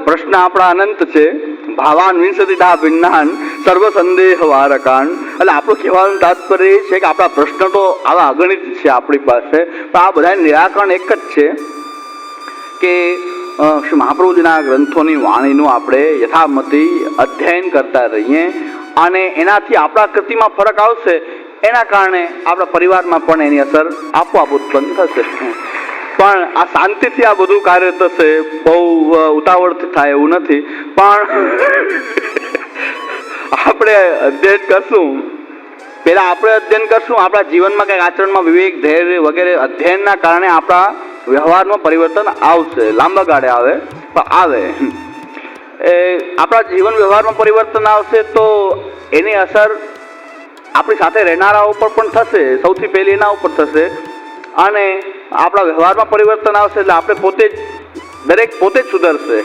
પ્રશ્ન આપણા અનંત છે. ભાવાન વિંશતિધા ભિન્નાન સર્વ સંદેહ વારકાન. એટલે આપણું કહેવાનું તાત્પર્ય એ છે કે આપણા પ્રશ્ન તો આવા અગણિત છે આપણી પાસે, પણ આ બધા નિરાકરણ એક જ છે કે શ્રી મહાપ્રભુજીના ગ્રંથોની વાણીનું આપણે યથામતી અધ્યયન કરતા રહીએ, અને એનાથી આપણા કૃતિમાં ફરક આવશે. એના કારણે આપણા પરિવારમાં પણ એની અસર આપોઆપ ઉત્પન્ન થશે. પણ આ શાંતિથી આ બધું કાર્ય થશે, બહુ ઉતાવળથી થાય એવું નથી. પણ આપણે અધ્યયન કરશું, પહેલા આપણે અધ્યયન કરશું, આપણા જીવનમાં કંઈક આચરણમાં વિવેક, ધૈર્ય વગેરે અધ્યયનના કારણે આપણા વ્યવહારમાં પરિવર્તન આવશે. લાંબા ગાળે આવે પણ આવે. આપણા જીવન વ્યવહારમાં પરિવર્તન આવશે તો એની અસર આપણી સાથે રહેનારા ઉપર પણ થશે. સૌથી પહેલી એના ઉપર થશે. અને આપણા વ્યવહારમાં પરિવર્તન આવશે એટલે આપણે પોતે જ દરેક પોતે જ સુધરશે.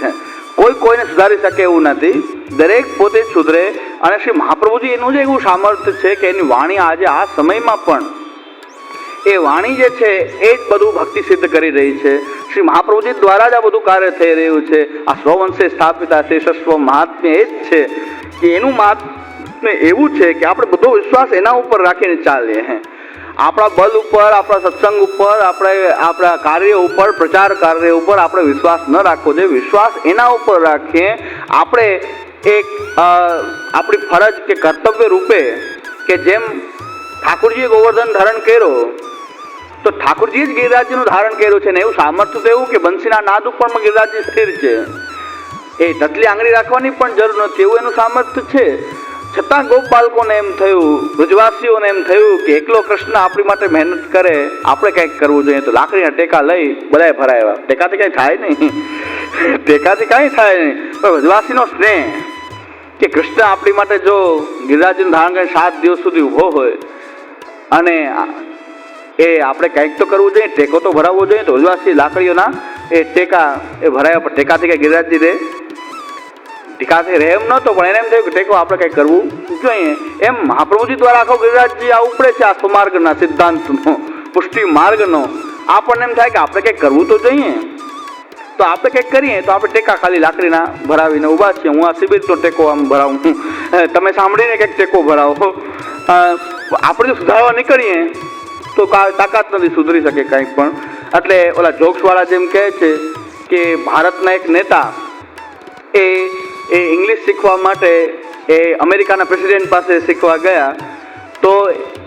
કોઈ કોઈને સુધારી શકે એવું નથી, દરેક પોતે જ સુધરે. અને શ્રી મહાપ્રભુજી એનું જ એવું સામર્થ્ય છે કે એની વાણી આજે આ સમયમાં પણ એ વાણી જે છે એ જ બધું ભક્તિ સિદ્ધ કરી રહી છે. શ્રી મહાપ્રભુજી દ્વારા જ આ બધું કાર્ય થઈ રહ્યું છે. આ સ્વવંશે સ્થાપિતા શેષસ્વ મહાત્મ્ય એ જ છે કે એનું મહાત્મ્ય એવું છે કે આપણે બધો વિશ્વાસ એના ઉપર રાખીને ચાલીએ. આપણા બલ ઉપર, આપણા સત્સંગ ઉપર, આપણા કાર્ય ઉપર, પ્રચાર કાર્ય ઉપર આપણે વિશ્વાસ ન રાખવો જોઈએ. વિશ્વાસ એના ઉપર રાખીએ. આપણે એક આપણી ફરજ કે કર્તવ્ય રૂપે, કે જેમ ઠાકોરજીએ ગોવર્ધન ધારણ કર્યો તો ઠાકોરજીએ જ ગિરિરાજનું ધારણ કર્યું છે ને એવું સામર્થ્ય તો એવું કે બંસીના નાદ ઉપર ગિરિરાજજી સ્થિર છે. એ તતલી આંગળી રાખવાની પણ જરૂર નથી એવું એનું સામર્થ્ય છે. છતાં ગોપ બાળકોને એમ થયું, વ્રજવાસીઓને એમ થયું કે એકલો કૃષ્ણ આપણી માટે મહેનત કરે, આપણે કંઈક કરવું જોઈએ. તો લાકડીના ટેકા લઈ બધાએ ભરાયા. ટેકાથી કંઈ થાય નહીં, ટેકાથી કાંઈ થાય નહીં. પણ વ્રજવાસીનો સ્નેહ કે કૃષ્ણ આપણી માટે જો ગિરિરાજનું ધારણ કરીને 7 દિવસ સુધી ઊભો હોય અને એ આપણે કંઈક તો કરવું જોઈએ, ટેકો તો ભરાવવો જોઈએ. તો વ્રજવાસી લાકડીઓના એ ટેકા એ ભરાયા. પણ ટેકાથી કંઈ ગિરિરાજજી રહે? ટીકાથી રહે એમ નહોતો, પણ એને એમ થયું કે ટેકો આપણે કંઈક કરવું જોઈએ. એમ મહાપ્રભુજી દ્વારા આખો ગિરિરાજજી આ ઉપડે છે આ સ્વમાર્ગના સિદ્ધાંતનો, પુષ્ટિ માર્ગનો. આપણને એમ થાય કે આપણે કંઈક કરવું તો જોઈએ. તો આપણે કંઈક કરીએ તો આપણે ટેકા ખાલી લાકડીના ભરાવીને ઊભા છીએ. હું આ શિબિરનો ટેકો આમ ભરાવું, તમે સાંભળીને કંઈક ટેકો ભરાવો. આપણે જો સુધારવા નીકળીએ તો તાકાત નથી સુધરી શકે કંઈક પણ. એટલે ઓલા જોક્સવાળા જેમ કહે છે કે ભારતના એક નેતા એ ઇંગ્લિશ શીખવા માટે એ અમેરિકાના પ્રેસિડેન્ટ પાસે શીખવા ગયા. તો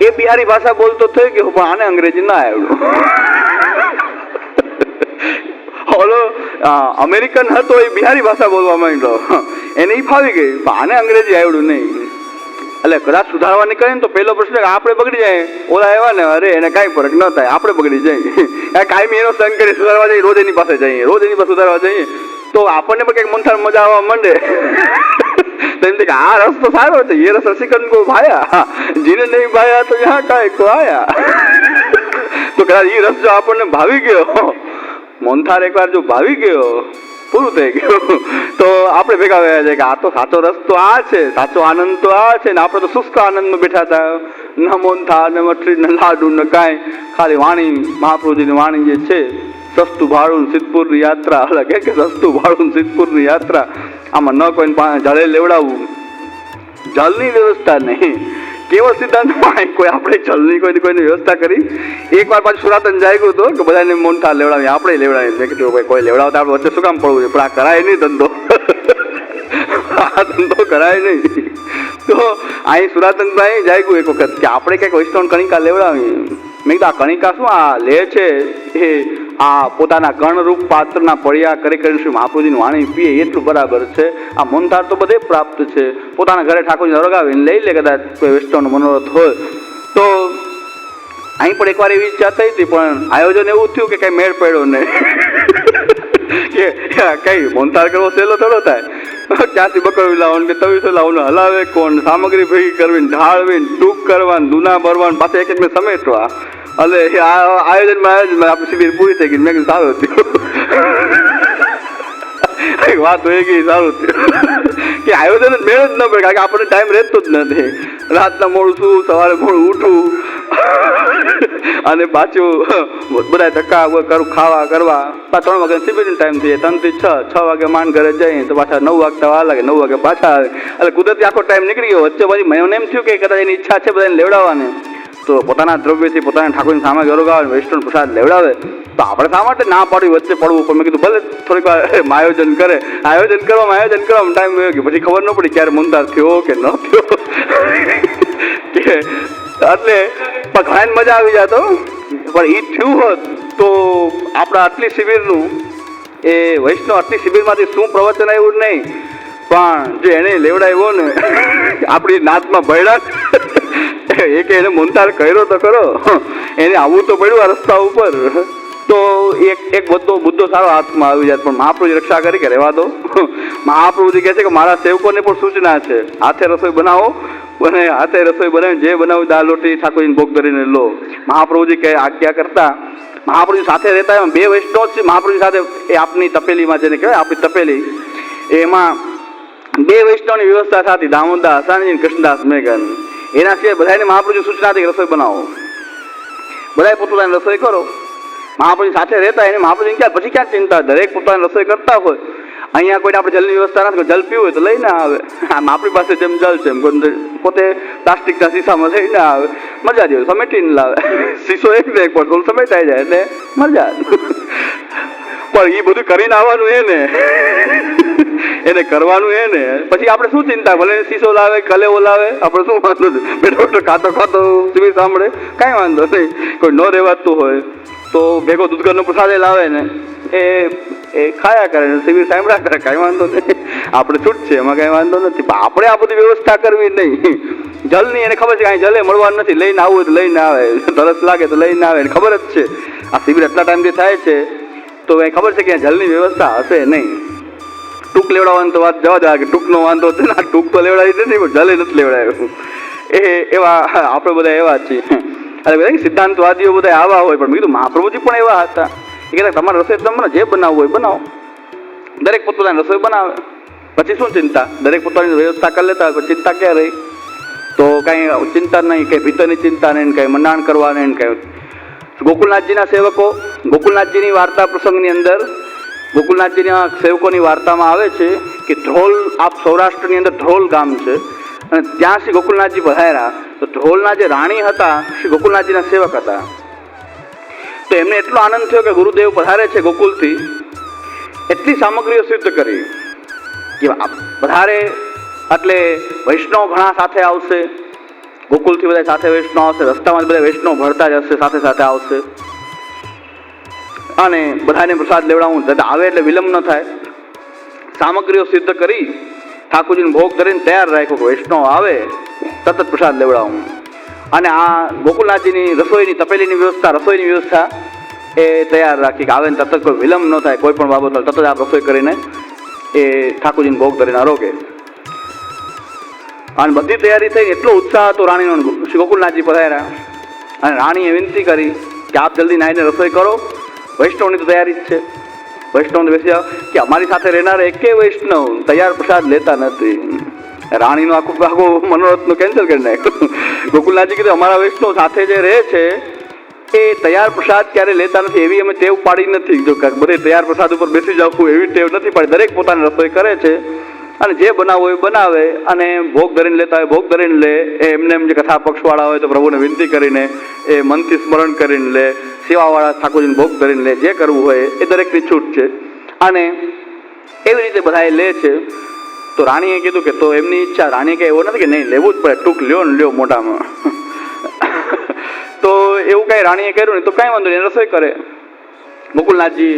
એ બિહારી ભાષા બોલતો થયો કે પણ આને અંગ્રેજી ના આવડ્યું. ઓલો અમેરિકન હતો એ બિહારી ભાષા બોલવા માંડ્યો, એને એ ફાવી ગઈ, પણ આને અંગ્રેજી આવડ્યું નહીં. એટલે કદાચ સુધારવા નીકળે ને તો પહેલો પ્રશ્ન આપણે બગડી જાય. ઓલા આવ્યા ને અરે એને કાંઈ ફરક ન થાય, આપણે બગડી જાય. કાયમી એનો સંગ કરી સુધારવા જઈએ, રોજ એની પાસે જઈએ, રોજ એની પાસે સુધારવા જઈએ તો આપણને પણ કંઈક મનથાળ મજા આવવા માંડે. તો એમ કે આ રસ્તો સારો છે, એ રસ રસિકન કો ભાયા, જીને નહીં ભાયા તો યહાં કાંઈ કો આયા. તો કદાચ એ રસ જો આપણને ભાવી ગયો, મોનથાર એકવાર જો ભાવી ગયો, પૂરું થઈ ગયું. તો આપણે ભેગા ગયા છે કે આ તો સાચો રસ્તો આ છે, સાચો આનંદ તો આ છે. ને આપણે તો શુષ્ક આનંદમાં બેઠા હતા, ન મોનથાર ને મઠરી ને લાડુ ને કાંઈ, ખાલી વાણી, મહાપ્રભુજીની વાણી જે છે. સસ્તું ભાડું સિદ્ધપુરની યાત્રા, અલગ કે સસ્તું ભાડું સિદ્ધપુરની યાત્રા. આમાં ન કોઈને જળે લેવડાવવું, જળની વ્યવસ્થા નહીં. કેવો સિદ્ધાંત કોઈ આપણે જળની કોઈની વ્યવસ્થા કરી. એકવાર પાછું સુરાતન જાગ્યું હતું કે બધાને મોનથાળ લેવડાવી, આપણે લેવડાવી. મેં કીધું કોઈ લેવડાવતા આપણે વચ્ચે શું કામ પડવું છે, પણ આ કરાય નહીં ધંધો, આ ધંધો કરાય નહીં. તો અહીં સુરાતનભાઈ જાગ્યું એક વખત કે આપણે કંઈક વૈષ્ણવ કણિકા લેવડાવી. મેં કીધું આ કણિકા શું આ લે છે એ આ પોતાના કર્ણરૂપ પાત્રના પડ્યા કરી કરીને શ્રી મહાપ્રભુજીની વાણી પીએ એટલું બરાબર છે. આ મોનથાળ તો બધે પ્રાપ્ત છે. પોતાના ઘરે ઠાકોરજીને અરગાવીને લઈ લે કદાચ કોઈ વૈષ્ણવનો મનોરથ હોય તો. અહીં પણ એકવાર એવી ઈચ્છા થઈ હતી, પણ આયોજન એવું થયું કે કંઈ મેળ પડ્યો નહીં. કે કંઈ મોનથાળ કરવો સહેલો થોડો થાય. ક્યાંથી બકરવી લાવવાનું કે તવીસો લાવવાનું, હલાવે કોણ, સામગ્રી ભેગી કરવી, ઢાળવીને, ટૂંક કરવાનું, દૂના ભરવાનું, પાછા એક એકને સમેટવા. એટલે આ આયોજનમાં આપણી શિબિર પૂરી થઈ ગઈ. મેં કીધું સારું થયું, વાત હોય ગઈ, સારું થયું કે આયોજન મેળ જ ન પડે. કારણ કે આપણને ટાઈમ રહેતો જ નથી. રાતના મોડું શું, સવારે મોડું ઉઠવું, અને પાછું બધા ધક્કા કરું ખાવા કરવા 3 વાગે શિબિરનો ટાઈમ થઈ જાય, 3 થી 6 વાગે માંડ ઘરે જઈએ તો પાછા 9 વાગતા વાર લાગે, 9 વાગે પાછા આવે. એટલે કુદરતી આખો ટાઈમ નીકળી ગયો. વચ્ચે પછી મને એમ થયું કે કદાચ એની ઈચ્છા છે બધાને લેવડાવવાની, તો પોતાના દ્રવ્યથી પોતાના ઠાકોરની સામે ગરોગાવે, વૈષ્ણવ પ્રસાદ લેવડાવે, તો આપણે શા માટે ના પાડવી, વચ્ચે પડવું? પણ મેં કીધું ભલે થોડીક વાર આયોજન કરે. આયોજન કરવામાં ટાઈમ વયો ગયો, પછી ખબર ન પડી ક્યારે મુંદાર થયો કે ન થયો. એટલે ઘણા મજા આવી જાતો. પણ એ થયું હોત તો આપણા આટલી શિબિરનું એ વૈષ્ણવ આટલી શિબિરમાંથી શું પ્રવચન આવ્યું નહીં, પણ જો એને લેવડાવ્યો ને આપણી નાતમાં ભયડા એક એને મુંતાર કર્યો તો કરો, એને આવવું તો પડ્યું આ રસ્તા ઉપર. તો એક મુદ્દો સારો હાથમાં આવી જાય. પણ મહાપ્રભુજી રક્ષા કરી કે રહેવા દો. મહાપ્રભુજી કહે છે કે મારા સેવકોને પણ સૂચના છે, હાથે રસોઈ બનાવો અને હાથે રસોઈ બનાવીને જે બનાવ્યું દાળ રોટી ઠાકોરજીને ભોગ કરીને લો. મહાપ્રભુજી કહે આજ્ઞા કરતા. મહાપ્રભુજી સાથે રહેતા એમાં 2 વૈષ્ણવ છે મહાપ્રભુજી સાથે. એ આપની તપેલીમાં જેને કહેવાય આપણી તપેલી, એમાં 2 વૈષ્ણવની વ્યવસ્થા થતી, દામોદા હસાનજી કૃષ્ણદાસ મેઘન. એના સિવાય બધાને મહાપ્રભુજી સૂચના હતી કે રસોઈ બનાવો, બધાએ પોતાની રસોઈ કરો. મહાપ્રભુજી સાથે રહેતા એને મહાપ્રભુજી ક્યાં પછી ક્યાં ચિંતા, દરેક પોતાની રસોઈ કરતા હોય. અહીંયા કોઈને આપણે જલની વ્યવસ્થા નથી, જલ પીવું હોય તો લઈને આવે. આમ આપણી પાસે જેમ જલ છે એમ પોતે પ્લાસ્ટિકના શીશામાં લઈને આવે, મજા જેવું સમેટીને લાવે. શીશો એક પણ સમેટાઈ જાય એટલે મજા. પણ એ બધું કરીને આવવાનું એને કરવાનું ને પછી આપણે શું ચિંતા, ભલે શીશો લાવે કલેવો લાવે, આપણે શું વાંધો બેઠો ખાતો શિબિર સાંભળે, કાંઈ વાંધો નહીં. કોઈ ન રહેવાતું હોય તો ભેગો દૂધગરનો પ્રસાદ લાવે ને એ ખાયા કરે ને શિબિર સાંભળ્યા કરે, કાંઈ વાંધો નહીં. આપણે છૂટ છે એમાં કાંઈ વાંધો નથી. પણ આપણે આ બધી વ્યવસ્થા કરવી નહીં. જલની એને ખબર છે કાંઈ જલે મળવાનું નથી, લઈને આવવું હોય તો લઈને આવે, તરસ લાગે તો લઈને આવે. ખબર જ છે આ શિબિર એટલા ટાઈમથી થાય છે તો એ ખબર છે કે જલની વ્યવસ્થા હશે નહીં. ટૂંક લેવડાવવાનું તો વાત જવા દે, કે ટૂંકનો વાંધો છે ને, ટૂંક તો લેવડાવી નથી પણ જલે નથી લેવડાવ્યું. એવા આપણે બધા એવા છીએ. એટલે બધા સિદ્ધાંતવાદીઓ બધા આવા હોય. પણ મેં કીધું મહાપ્રભુજી પણ એવા હતા. એ કહેતા તમારે રસોઈ તમને જે બનાવવું હોય બનાવો. દરેક પોતાની રસોઈ બનાવે, પછી શું ચિંતા, દરેક પોતાની વ્યવસ્થા કરી લેતા હોય, પછી ચિંતા ક્યાં રહી? તો કાંઈ ચિંતા નહીં, કંઈ ભીતરની ચિંતા નહીં, કંઈ મંડાણ કરવા નહીં, કંઈ. ગોકુલનાથજીના સેવકો, ગોકુલનાથજીની વાર્તા પ્રસંગની અંદર ગોકુલનાથજીના સેવકોની વાર્તામાં આવે છે કે ધ્રોલ, આપ સૌરાષ્ટ્રની અંદર ધ્રોલ ગામ છે અને ત્યાં શ્રી ગોકુલનાથજી પધાર્યા. તો ધ્રોલના જે રાણી હતા શ્રી ગોકુલનાથજીના સેવક હતા. તો એમને એટલો આનંદ થયો કે ગુરુદેવ પધારે છે ગોકુલથી, એટલી સામગ્રીઓ સિદ્ધ કરી કે પધારે એટલે વૈષ્ણવ ઘણા સાથે આવશે, ગોકુલથી બધા સાથે વૈષ્ણવ આવશે, રસ્તામાં બધા વૈષ્ણવ ભરતા જ હશે, સાથે સાથે આવશે. અને બધાને પ્રસાદ લેવડાવવું, આવે એટલે વિલંબ ન થાય. સામગ્રીઓ સિદ્ધ કરી ઠાકોરજીને ભોગ ધરીને તૈયાર રાખ્યો કે વૈષ્ણવ આવે તરત પ્રસાદ લેવડાવવું. અને આ ગોકુલનાથજીની રસોઈની તપેલીની વ્યવસ્થા, રસોઈની વ્યવસ્થા એ તૈયાર રાખી કે આવે ને તરત કોઈ વિલંબ ન થાય, કોઈ પણ બાબત તરત જ આ રસોઈ કરીને એ ઠાકોરજીને ભોગ ધરીને આરોગે. અને બધી તૈયારી થઈ, એટલો ઉત્સાહ હતો રાણીનો. શ્રી ગોકુલનાથજી પધાર્યા અને રાણીએ વિનંતી કરી કે આપ જલ્દી નાહીને રસોઈ કરો, વૈષ્ણવની તો તૈયારી જ છે. વૈષ્ણવને બેસી કે અમારી સાથે રહેનારા એકેય વૈષ્ણવ તૈયાર પ્રસાદ લેતા નથી. રાણીનું આખું મનોરથનું કેન્સલ કરી નાખ્યું. ગોકુલનાથજી કીધું અમારા વૈષ્ણવ સાથે જે રહે છે એ તૈયાર પ્રસાદ ક્યારે લેતા નથી, એવી અમે ટેવ પાડી નથી. જો બધે તૈયાર પ્રસાદ ઉપર બેસી જવું એવી ટેવ નથી પાડી. દરેક પોતાની રસોઈ કરે છે અને જે બનાવવું હોય બનાવે અને ભોગ ધરીને લેતા હોય ભોગ ધરીને લે. એમને એમ જે કથા પક્ષવાળા હોય તો પ્રભુને વિનંતી કરીને એ મનથી સ્મરણ કરીને લે, સેવાવાળા ઠાકોરજીને ભોગ ધરીને લે, જે કરવું હોય એ દરેકની છૂટ છે. અને એવી રીતે બધા લે છે. તો રાણીએ કીધું કે તો એમની ઈચ્છા, રાણીએ કહે એવો નથી કે નહીં લેવું જ પડે, ટૂંક લ્યો ને લ્યો મોટામાં. તો એવું કાંઈ રાણીએ કર્યું નહીં તો કાંઈ વાંધો નહીં, રસોઈ કરે. ગોકુલનાથજી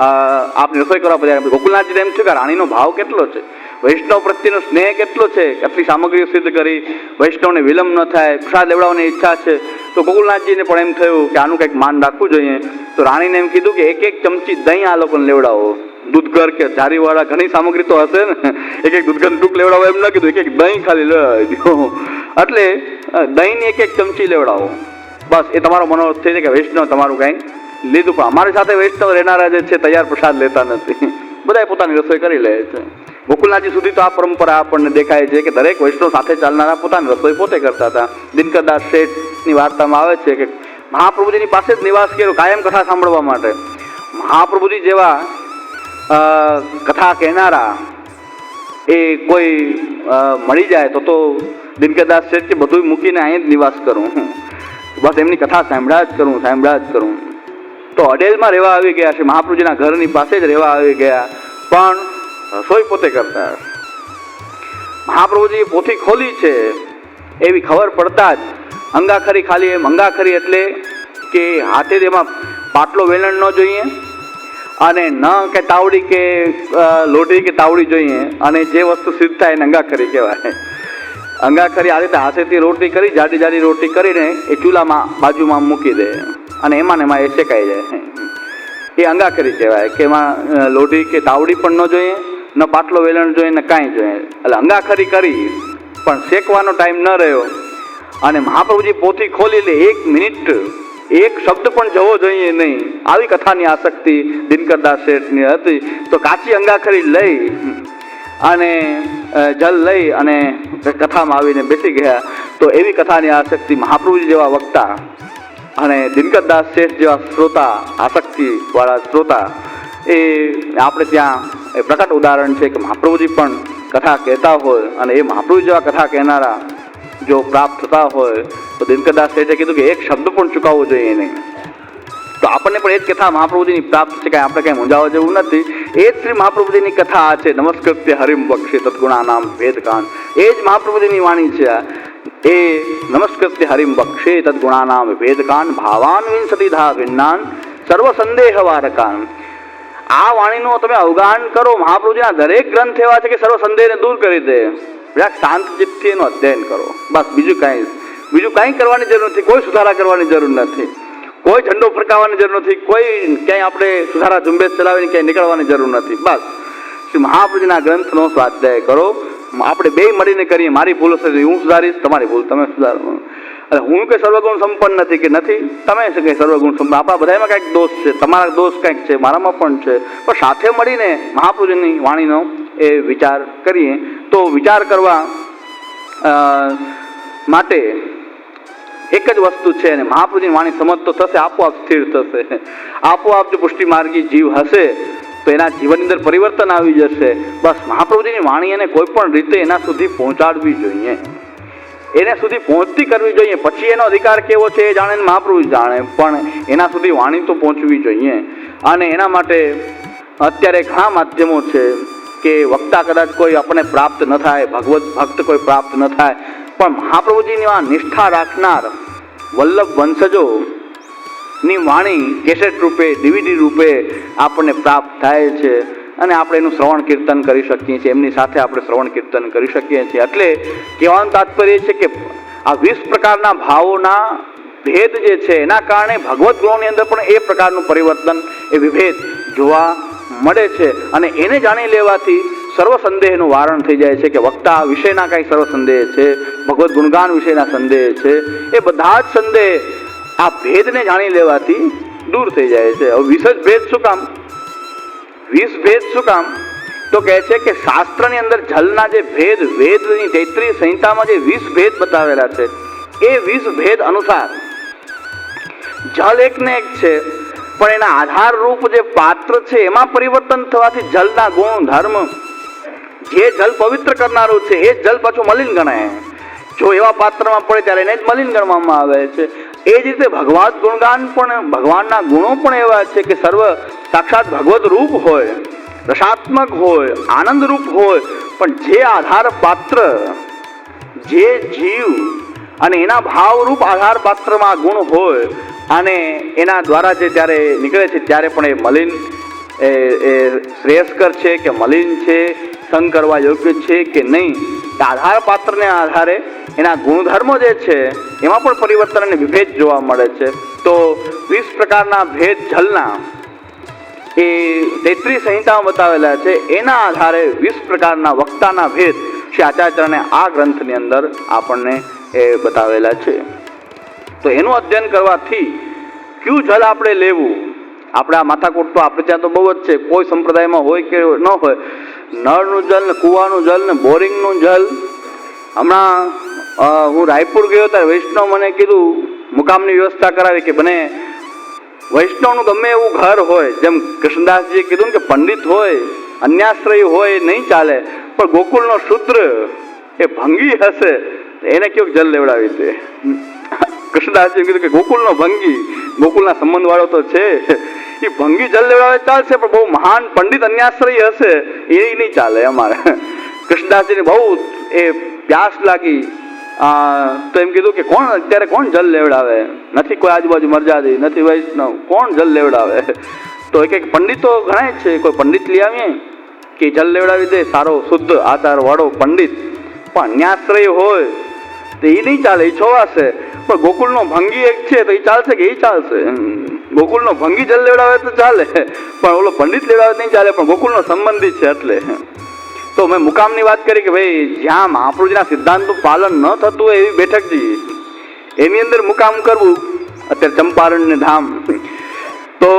આપની રસોઈ કરવા બધા. ગોકુલનાથજી એમ થયું કે રાણીનો ભાવ કેટલો છે, વૈષ્ણવ પ્રત્યેનો સ્નેહ કેટલો છે, કેટલી સામગ્રીઓ સિદ્ધ કરી, વૈષ્ણવને વિલંબ ન થાય, પ્રસાદ લેવડાવવાની ઈચ્છા છે. તો ગોકુલનાથજીને પણ એમ થયું કે આનું કંઈક માન રાખવું જોઈએ. તો રાણીને એમ કીધું કે એક ચમચી દહીં આ લોકોને લેવડાવો. દૂધઘર કે જારીવાળા ઘણી સામગ્રી તો હશે ને, એક દૂધઘર ટૂંક લેવડાવો એમ ન કીધું, એક દહીં ખાલી લેવડાવી દો. એટલે દહીંની એક ચમચી લેવડાવો, બસ એ તમારો મનોરથ થઈ જાય કે વૈષ્ણવ તમારું કંઈ લીધું. પણ અમારી સાથે વૈષ્ણવ રહેનારા જે છે તૈયાર પ્રસાદ લેતા નથી, બધા પોતાની રસોઈ કરી લે છે. ગોકુલનાથજી સુધી તો આ પરંપરા આપણને દેખાય છે કે દરેક વૈષ્ણવ સાથે ચાલનારા પોતાની રસોઈ પોતે કરતા હતા. દિનકરદાસ શેઠની વાર્તામાં આવે છે કે મહાપ્રભુજીની પાસે જ નિવાસ કર્યો કાયમ કથા સાંભળવા માટે. મહાપ્રભુજી જેવા કથા કહેનારા એ કોઈ મળી જાય તો દિનકરદાસ શેઠ કે બધું મૂકીને અહીં જ નિવાસ કરું, બસ એમની કથા સાંભળ્યા જ કરું. તો અડેલમાં રહેવા આવી ગયા છે, મહાપ્રભુજીના ઘરની પાસે જ રહેવા આવી ગયા, પણ રસોઈ પોતે કરતા. મહાપ્રભુજીએ પોથી ખોલી છે એવી ખબર પડતા જ અંગાખરી ખાલી એમ, અંગાખરી એટલે કે હાથે એમાં પાટલો વેલણ ન જોઈએ અને ન કે તાવડી કે લોઢી કે તાવડી જોઈએ, અને જે વસ્તુ સિદ્ધ થાય એને અંગાખરી કહેવાય. અંગાખરી આ રીતે હાથેથી રોટલી કરી, જાડી જાડી રોટલી કરીને એ ચૂલામાં બાજુમાં મૂકી દે અને એમાં ને એમાં એ શેકાઈ જાય, એ અંગાખરી કહેવાય. કે એમાં લોઢી કે તાવડી પણ ન જોઈએ, ન પાટલો વેલણ જોઈએ, ને કાંઈ જોઈએ. એટલે અંગાખરી કરી પણ શેકવાનો ટાઈમ ન રહ્યો અને મહાપ્રભુજી પોથી ખોલી લે, 1 મિનિટ એક શબ્દ પણ જવો જોઈએ નહીં, આવી કથાની આસક્તિ દિનકરદાસ શેઠની હતી. તો કાચી અંગાખરી લઈ અને જલ લઈ અને કથામાં આવીને બેસી ગયા. તો એવી કથાની આસક્તિ મહાપ્રભુજી જેવા વક્તા અને દિનકરદાસ શેઠ જેવા શ્રોતા, આસક્તિવાળા શ્રોતા, એ આપણે ત્યાં એ પ્રકટ ઉદાહરણ છે કે મહાપ્રભુજી પણ કથા કહેતા હોય અને એ મહાપ્રભુજી જેવા કથા કહેનારા જો પ્રાપ્ત થતા હોય તો દિનકરદાસ શેઠે કીધું કે એક શબ્દ પણ ચૂકવવો જોઈએ નહીં. તો આપણને પણ એ જ કથા મહાપ્રભુજીની પ્રાપ્ત છે, કાંઈ આપણે કાંઈ મૂંઝાવા જેવું નથી. એ જ શ્રી મહાપ્રભુજીની કથા આ છે, નમસ્કૃત્ય હરિમ બક્ષે તદ્ગુણાનામ ભેદકાન. એ જ મહાપ્રભુજીની વાણી છે. એ નમસ્કૃત્ય હરિમ બક્ષે તદ્ગુણાનામ ભેદકાન ભાવાન વિંસતિધા ભિન્નાન સર્વ સંદેહ વારકાન. આ વાણીનું તમે અવગાહન કરો. મહાપ્રભુજીના દરેક ગ્રંથ એવા છે કે સર્વ સંદેહને દૂર કરી દે. શાંત ચિત્તથી એનું અધ્યયન કરો, બસ. બીજું કાંઈ કરવાની જરૂર નથી, કોઈ સુધારા કરવાની જરૂર નથી, કોઈ ઝંડો ફરકાવવાની જરૂર નથી, કોઈ ક્યાંય આપણે સુધારા ઝુંબેશ ચલાવીને ક્યાંય નીકળવાની જરૂર નથી. બસ શ્રી મહાપ્રભુજીના ગ્રંથનો સ્વાધ્યાય કરો. આપણે બે મળીને કરીએ. મારી ભૂલ હશે હું સુધારીશ, તમારી ભૂલ તમે સુધારો. એટલે હું કંઈ સર્વગુણ સંપન્ન નથી કે નથી, તમે કંઈ સર્વગુણ સંપન્ન. આપણા બધામાં કંઈક દોષ છે, તમારા દોષ કંઈક છે, મારામાં પણ છે, પણ સાથે મળીને મહાપ્રભુજીની વાણીનો એ વિચાર કરીએ. તો વિચાર કરવા માટે એક જ વસ્તુ છે, અને મહાપ્રભુજીની વાણી સમજ તો થશે, આપોઆપ સ્થિર થશે. આપોઆપ જો પુષ્ટિ માર્ગી જીવ હશે તો એના જીવનની અંદર પરિવર્તન આવી જશે. બસ મહાપ્રભુજીની વાણી એને કોઈ પણ રીતે એના સુધી પહોંચાડવી જોઈએ, એને સુધી પહોંચતી કરવી જોઈએ. પછી એનો અધિકાર કેવો છે એ જાણે, મહાપ્રભુ જાણે, પણ એના સુધી વાણી તો પહોંચવી જોઈએ. અને એના માટે અત્યારે ઘણા માધ્યમો છે કે વક્તા કદાચ કોઈ આપણને પ્રાપ્ત ન થાય, ભગવત ભક્ત કોઈ પ્રાપ્ત ન થાય, પણ મહાપ્રભુજીની આ નિષ્ઠા રાખનાર વલ્લભ વંશજોની વાણી કેસેટ રૂપે, DVD રૂપે આપણને પ્રાપ્ત થાય છે અને આપણે એનું શ્રવણ કીર્તન કરી શકીએ છીએ. એમની સાથે આપણે શ્રવણ કીર્તન કરી શકીએ છીએ. એટલે કહેવાનું તાત્પર્ય છે કે આ 20 પ્રકારના ભાવોના ભેદ જે છે એના કારણે ભગવત ગુણોની અંદર પણ એ પ્રકારનું પરિવર્તન, એ વિભેદ જોવા મળે છે. અને એને જાણી લેવાથી સર્વ સંદેહનું વારણ થઈ જાય છે કે વક્તા વિષયના કાંઈ સર્વ સંદેહ છે, ભગવત ગુણગાન વિષયના સંદેહ છે, એ બધા જ સંદેહ આ ભેદને જાણી લેવાથી દૂર થઈ જાય છે. હવે 20 ભેદ શું કામ? 20 ભેદ શું કામ? તો કહે છે કે શાસ્ત્રની અંદર જલના જે ભેદ, વેદની 33 સંહિતામાં જે 20 ભેદ બતાવેલા છે, એ 20 ભેદ અનુસાર જલ એકને એક છે, પણ એના આધાર રૂપ જે પાત્ર છે એમાં પરિવર્તન થવાથી જલના ગુણ ધર્મ, જે જલ પવિત્ર કરનારું છે એ જલ પાછું મલિન ગણાય. જો એવા પાત્રમાં પડે ત્યારે એને જ મલિન ગણવામાં આવે છે. એ જ રીતે ભગવત ગુણગાન પણ, ભગવાનના ગુણો પણ એવા છે કે સર્વ સાક્ષાત ભગવત રૂપ હોય, રસાત્મક હોય, આનંદ રૂપ હોય, પણ જે આધાર પાત્ર, જે જીવ અને એના ભાવરૂપ આધાર પાત્રમાં ગુણ હોય અને એના દ્વારા જે જ્યારે નીકળે છે ત્યારે પણ એ મલિન, એ શ્રેયસ્કર છે કે મલિન છે, સંગ કરવા યોગ્ય છે કે નહીં, આધાર પાત્રને આધારે એના ગુણધર્મો જે છે એમાં પણ પરિવર્તન અને વિભેદ જોવા મળે છે. તો 20 પ્રકારના ભેદ જલના એ 33 સંહિતામાં બતાવેલા છે. એના આધારે 20 પ્રકારના વક્તાના ભેદ શ્રી આચાર્યને આ ગ્રંથની અંદર આપણને એ બતાવેલા છે. તો એનું અધ્યયન કરવાથી કયું જલ આપણે લેવું, આપણે આ માથાકૂટ તો આપણે ત્યાં તો બહુ જ છે, કોઈ સંપ્રદાયમાં હોય કે ન હોય, નળનું જલ ને કૂવાનું જલ ને બોરિંગનું જલ. હમણાં હું રાયપુર ગયો ત્યારે વૈષ્ણવ મને કીધું મુકામની વ્યવસ્થા કરાવી કે બને વૈષ્ણવનું ગમે એવું ઘર હોય, જેમ કૃષ્ણદાસજીએ કીધું ને કે પંડિત હોય અન્યાશ્રય હોય નહીં ચાલે, પણ ગોકુળનો શુદ્ર એ ભંગી હશે એને કેવું જલ લેવડાવી દે. કૃષ્ણદાસજીએ કીધું કે ગોકુળનો ભંગી, ગોકુળના સંબંધ વાળો તો છે, એ ભંગી જલ લેવડાવે ચાલશે, પણ બહુ મહાન પંડિત અન્યાશ્રય હશે એ નહીં ચાલે અમારે. કૃષ્ણદાસજીને બહુ એ પ્યાસ લાગી, તો એમ કીધું કે કોણ અત્યારે કોણ જલ લેવડાવે, નથી કોઈ આજુબાજુ મરજાદી, નથી વૈષ્ણવ, કોણ જલ લેવડાવે? તો એક પંડિતો ઘણા છે, કોઈ પંડિત લઈ આવીએ કે જલ લેવડાવી દે, સારો શુદ્ધ આચાર વાળો પંડિત, પણ અન્યાશ્રય હોય તો એ નહીં ચાલે, એ છોવાશે. પણ ગોકુળનો ભંગી એક છે તો એ ચાલશે કે એ ચાલશે? ગોકુળનો ભંગી જલ લેવડાવે તો ચાલે, પણ ઓલો પંડિત લેવડાવે નહીં ચાલે, પણ ગોકુળનો સંબંધિત છે એટલે. તો મેં મુકામની વાત કરી કે ભાઈ જ્યાં મહાપ્રભુજીના સિદ્ધાંતનું પાલન ન થતું હોય એવી બેઠકજી એની અંદર મુકામ કરવું, અત્યારે ચંપારણ્ય ધામ, તો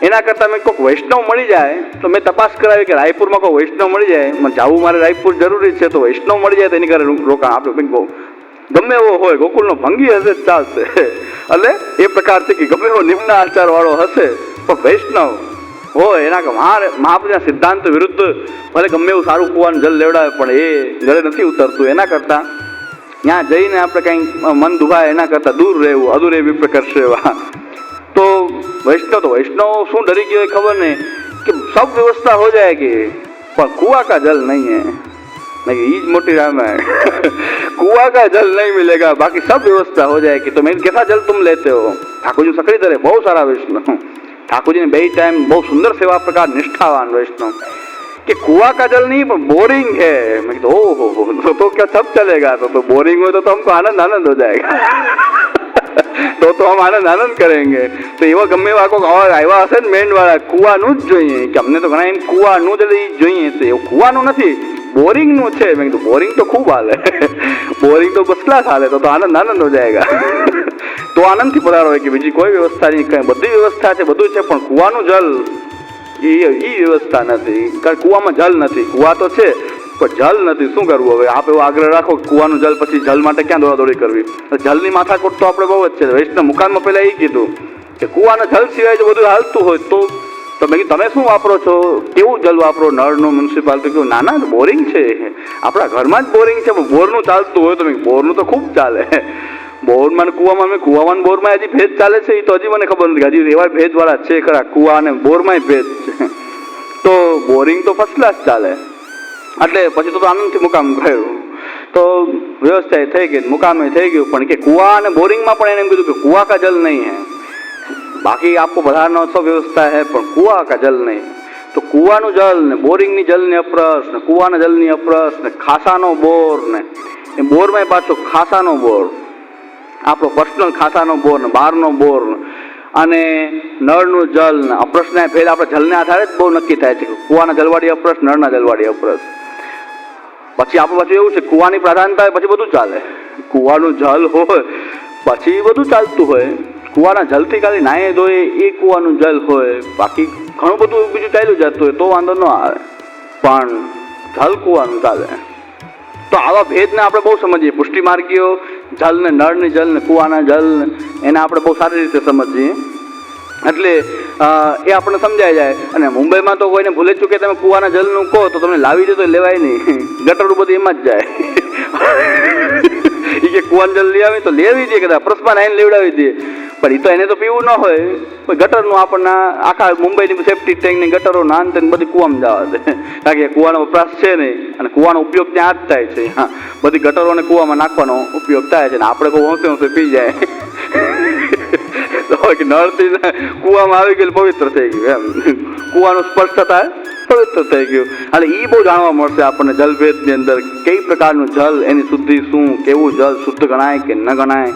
એના કરતાં મેં કોઈક વૈષ્ણવ મળી જાય તો મેં તપાસ કરાવી કે રાયપુરમાં કોઈ વૈષ્ણવ મળી જાય, મને જવું મારે રાયપુર જરૂરી છે, તો વૈષ્ણવ મળી જાય તો એની ઘરે રોકાણ આપણે ગમે એવો હોય, ગોકુળનો ભંગી હશે ચાલશે. એટલે એ પ્રકાર છે કે ગમે એવો નિમ્ન આચાર વાળો હશે પણ વૈષ્ણવ હોય એના મહાપ્રભુના સિદ્ધાંત વિરુદ્ધ ભલે ગમે એવું સારું કૂવાનું જલ લેવડાવે પણ એ ઘરે નથી ઉતરતું, એના કરતાં ત્યાં જઈને આપણે કંઈ મન દુભાય એના કરતાં દૂર રહેવું, અધૂરે વિપ્ર કરશે એવા. તો વૈષ્ણવ શું डरी गया खबर नहीं कि सब व्यवस्था हो जाएगी पर कुआं का जल नहीं है, नहीं ईज मोटी राम है. कुआं का जल नहीं मिलेगा, बाकी सब व्यवस्था हो जाएगी. तो मैं कैसा जल तुम लेते हो? ठाकुर जी सकड़ी धरे बहुत सारा वैष्णव, ठाकुर जी ने 2 टाइम बहुत सुंदर सेवा प्रकार निष्ठावान वैष्णव कि कुआं का जल नहीं पर बोरिंग है. मैं तो ओहो तो क्या सब चलेगा? तो बोरिंग हो तो हमको आनंद हो जाएगा. तो हम आनंद करेंगे. तो एवं गमे आखो आया हे मेन वाला कूવાનું જ જોઈએ કે અમને તો ઘણા એમ કૂવાનું જ જોઈએ છે, એવું કૂવાનું નથી, બોરિંગનું છે. મેં કીધું બોરિંગ તો ખૂબ હાલે, બોરિંગ તો બસ ક્લાસ હાલે, તો આનંદ હો જાયગા. તો આનંદથી પધારો હોય કે બીજી કોઈ વ્યવસ્થા નહીં, કઈ બધી વ્યવસ્થા છે, બધું છે, પણ કૂવાનું જલ એ વ્યવસ્થા નથી, કારણ કૂવામાં જલ નથી. કૂવા તો છે પણ જલ નથી, શું કરવું હવે? આપ એવો આગ્રહ રાખો કૂવાનું જલ, પછી જલ માટે ક્યાં દોડાદોડી કરવી? જલની માથાકૂટ તો આપણે બહુ જ છે. વૈષ્ણવ મુકાનમાં પહેલાં એ કીધું કે કૂવાના જલ સિવાય જો બધું હાલતું હોય તો મેં કીધું તમે શું વાપરો છો, કેવું જલ વાપરો? નળનું મ્યુનિસિપાલિટી કહ્યું ના બોરિંગ છે, આપણા ઘરમાં જ બોરિંગ છે, બોરનું ચાલતું હોય તો બોરનું તો ખૂબ ચાલે. બોરમાં ને કૂવામાં બોરમાં હજી ભેદ ચાલે છે, એ તો હજી મને ખબર નથી, હજી એવા ભેદવાળા છે ખરા, કૂવા અને બોરમાંય ભેદ છે. તો બોરિંગ તો ફર્સ્ટ ક્લાસ ચાલે. એટલે પછી તો આનંદથી મુકામ ગયું, તો વ્યવસ્થા થઈ ગઈ, મુકામે થઈ ગયું. પણ કે કુआ અને બોરિંગમાં પણ એને એમ કીધું કે કુआ का जल नहीं है, बाकी आपको बधारना सब व्यवस्था है પણ કુआ का जल नहीं. તો કુવાનું જલ ને બોરિંગની જલની અપરસ ને કુવાના જલની અપરસ ને ખાસાનો બોર ને એ બોરમાં પાછો ખાસાનો બોર, આપણો પર્સનલ ખાસાનો બોર ને બહારનો બોર અને નળનું જલ ને અપરસના ભેદ આપણે જલને આધારે જ બહુ નક્કી થાય છે કે કુવાના જલવાળી અપરસ, નળના જલવાળી અપરસ. પછી આપણે પાછું એવું છે કુવાની પ્રાધાનતા હોય પછી બધું ચાલે, કુવાનું જલ હોય પછી બધું ચાલતું હોય. કુવાના જલથી ખાલી નાહે ધોએ એ કુવાનું જલ હોય, બાકી ઘણું બધું બીજું ચાલ્યું જતું હોય તો વાંધો ન આવે, પણ જલ કુવાનું ચાલે. તો આવા ભેદને આપણે બહુ સમજીએ, પુષ્ટિ માર્ગીઓ જલ ને નળની જલ ને કુવાના જલ એને આપણે બહુ સારી રીતે સમજીએ, એટલે એ આપણને સમજાઈ જાય. અને મુંબઈમાં તો કોઈને ભૂલે ચૂકે તમે કુવાના જલનું કહો તો તમને લાવી દે તો લેવાય નહીં, ગટરું બધું એમાં જ જાય. એ કે કુવાનું જલ લઈ આવી તો લેવી દે, કદાચ પ્રસમાં નાઈને લેવડાવી દે, પણ એ તો એને તો પીવું ન હોય, ગટરનું આપણને આખા મુંબઈની સેફ્ટી ટેન્ક ને ગટરો નાન તેને બધી કુવામાં જવા દે, કારણ કે કુવાનો વપરાશ છે નહીં અને કુવાનો ઉપયોગ ત્યાં જ થાય છે. હા, બધી ગટરોને કુવામાં નાખવાનો ઉપયોગ થાય છે ને આપણે કોઈ હોંશે પી જાય. નળથી કુવામાં આવી ગયેલું પવિત્ર થઈ ગયું, એમ કુવાનું સ્પર્શ થતા પવિત્ર થઈ ગયું. એટલે એ બહુ જાણવા મળશે આપણને જલભેદની અંદર, કઈ પ્રકારનું જલ, એની શુદ્ધિ શું, કેવું જલ શુદ્ધ ગણાય કે ન ગણાય.